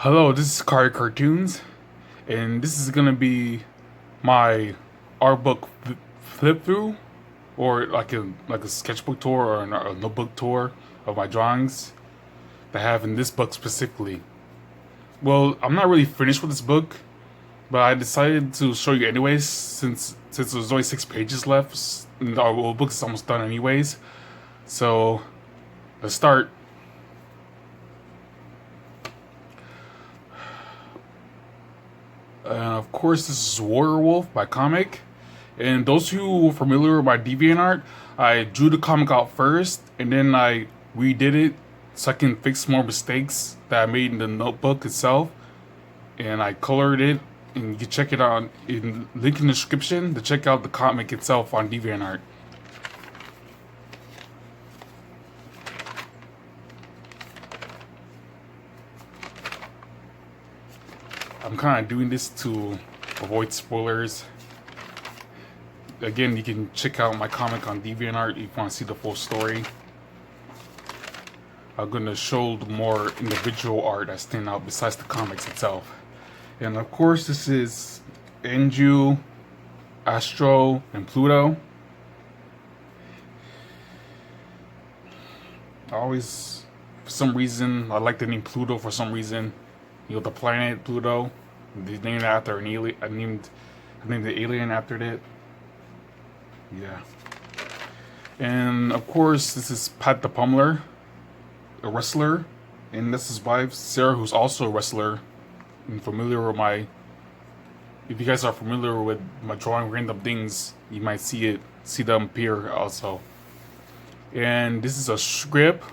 Hello, this is CartyCartoons, and this is gonna be my art book flip through, or like a sketchbook tour or a notebook tour of my drawings that I have in this book specifically. Well, I'm not really finished with this book, but I decided to show you anyways since there's only 6 pages left, and our old book is almost done anyways. So let's start. Of course, this is Warrior Wolf by comic. And those who are familiar with my DeviantArt, I drew the comic out first, and then I redid it so I can fix more mistakes that I made in the notebook itself. And I colored it, and you can check it out in link in the description to check out the comic itself on DeviantArt. I'm kind of doing this to avoid spoilers. Again, you can check out my comic on DeviantArt if you want to see the full story. I'm going to show the more individual art that stand out besides the comics itself. And of course, this is Anju, Astro, and Pluto. For some reason, I like the name Pluto for some reason. You know, the planet Pluto. They named it after an alien. I named the alien after it. Yeah. And of course, this is Pat the Pummeler, a wrestler, and this is his wife Sarah, who's also a wrestler. And familiar with if you guys are familiar with my drawing random things, you might see them appear also. And this is a script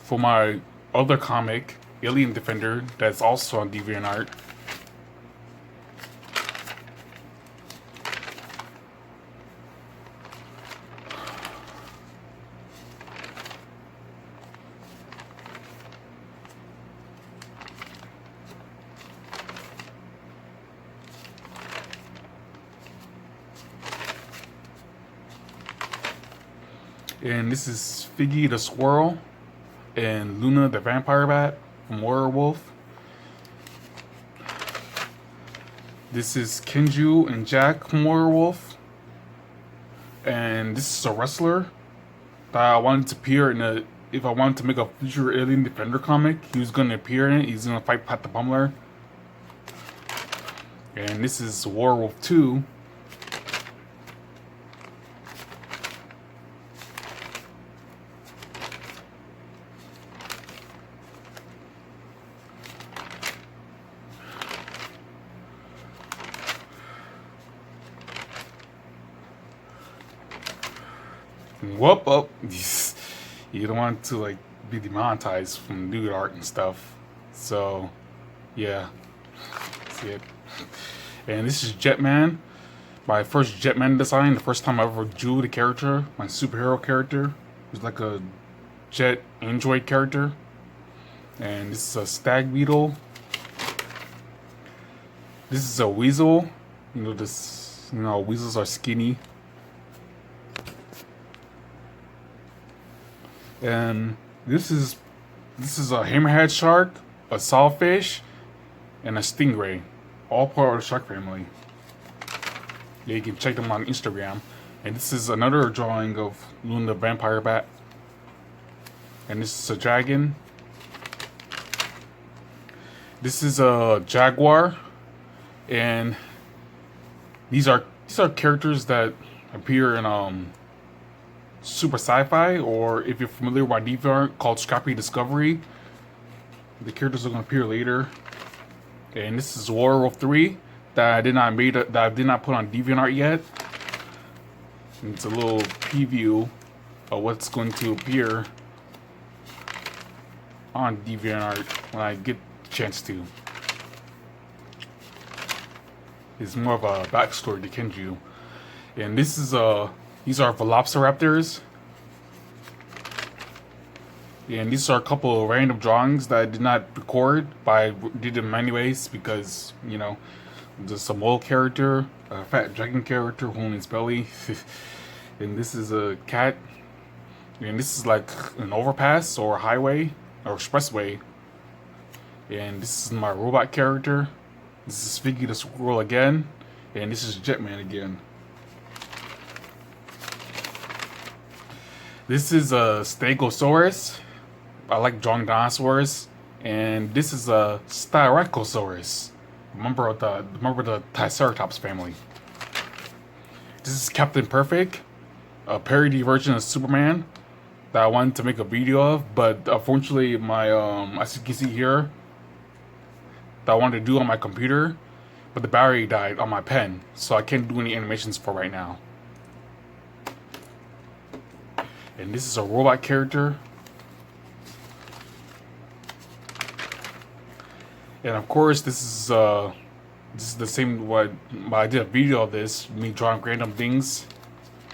for my other comic, Alien Defender, that's also on DeviantArt. And this is Figgy the Squirrel and Luna the Vampire Bat from Warrior Wolf. This is Kenju and Jack from Warrior Wolf. And this is a wrestler that I wanted to appear if I wanted to make a future Alien Defender comic, he was going to appear in it. He's going to fight Pat the Pummeler. And this is Warrior Wolf 2. Whoop up. You don't want to be demonetized from nude art and stuff. So yeah. See it. And this is Jetman. My first Jetman design, the first time I ever drew the character, my superhero character. It was like a jet android character. And this is a stag beetle. This is a weasel. Weasels are skinny. And this is a hammerhead shark, a sawfish, and a stingray, all part of the shark family. Yeah, you can check them on Instagram. And this is another drawing of Luna the Vampire Bat. And this is a dragon. This is a jaguar, and these are characters that appear in Super Sci-Fi, or if you're familiar with my DeviantArt called Scrappy Discovery. The characters are going to appear later. And this is Warrior Wolf 3 that I did not put on DeviantArt yet. And it's a little preview of what's going to appear on DeviantArt when I get the chance to. It's more of a backstory to Kenju. And these are Velociraptors. And these are a couple of random drawings that I did not record, but I did them anyways because, there's a mole character, a fat dragon character holding his belly. And this is a cat. And this is like an overpass or a highway or expressway. And this is my robot character. This is Figgy the Squirrel again. And this is Jetman again. This is a Stegosaurus. I like drawing dinosaurs. And this is a Styracosaurus. Member of the Triceratops family. This is Captain Perfect, a parody version of Superman that I wanted to make a video of, but unfortunately my as you can see here, that I wanted to do on my computer, but the battery died on my pen, so I can't do any animations for right now. And this is a robot character. And of course, this is the same what I did a video of this, me drawing random things.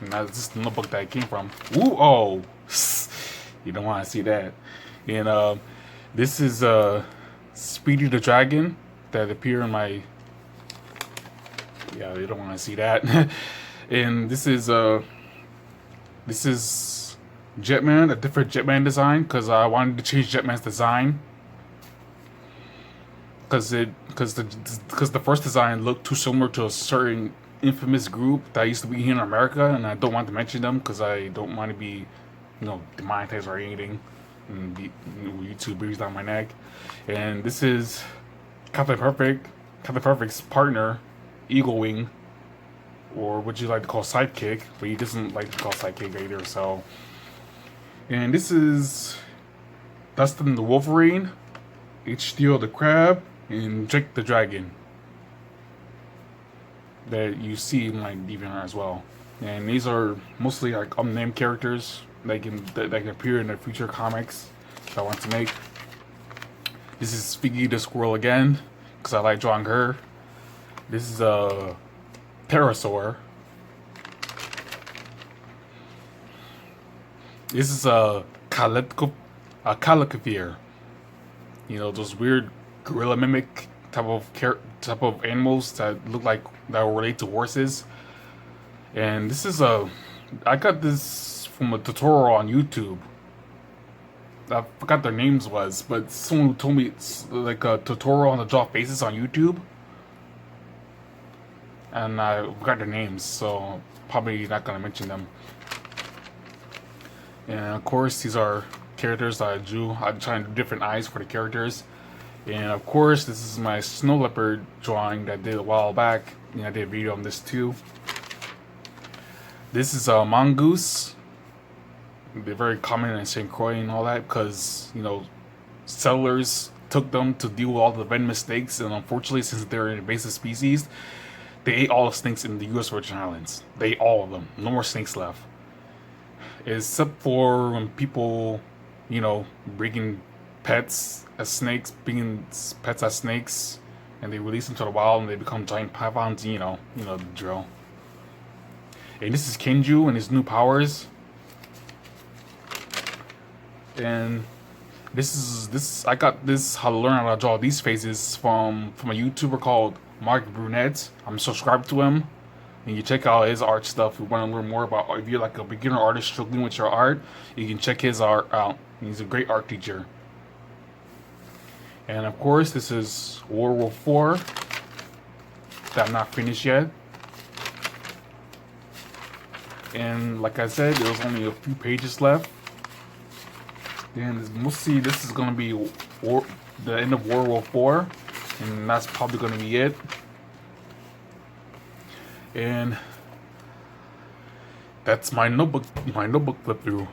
And that's just the notebook that it came from. Ooh, oh, you don't want to see that. And this is Speedy the Dragon that appeared in my. Yeah, you don't want to see that. And this is Jetman, a different Jetman design, because I wanted to change Jetman's design. Because the first design looked too similar to a certain infamous group that used to be here in America, and I don't want to mention them because I don't want to be, demonetized or anything, and be, YouTube breathes down my neck. And this is Captain Perfect's partner, Eagle Wing, or would you like to call sidekick? But he doesn't like to call sidekick either. So, and this is Dustin the Wolverine, H. Steel the Crab, and Jake the Dragon that you see in my DeviantArt as well. And these are mostly like unnamed characters that can appear in the future comics that I want to make. This is Figgy the Squirrel again, because I like drawing her. This is a pterosaur. This is a calicophere. Those weird gorilla mimic type of animals that look like that will relate to horses. And this is I got this from a tutorial on YouTube. I forgot their names was, but someone who told me it's like a tutorial on the draw faces on YouTube. And I forgot their names, so probably not gonna mention them. And of course, these are characters that I drew. I'm trying to do different eyes for the characters. And of course, this is my snow leopard drawing that I did a while back. And I did a video on this too. This is a mongoose. They're very common in St. Croix and all that because, settlers took them to deal with all the venomous snakes. And unfortunately, since they're an invasive species, they ate all the snakes in the U.S. Virgin Islands. They ate all of them. No more snakes left. Except for when people, bringing pets as snakes, bringing pets as snakes, and they release them to the wild and they become giant pythons, the drill. And this is Kenju and his new powers. And I got this how to learn how to draw these faces from a YouTuber called Mark Brunette. I'm subscribed to him. And you check out his art stuff. If you want to learn more about, if you're like a beginner artist struggling with your art, you can check his art out. He's a great art teacher. And of course, this is World War IV that I'm not finished yet. And like I said, there's only a few pages left. And mostly this is going to be the end of World War IV. And that's probably going to be it. And that's my notebook flip through.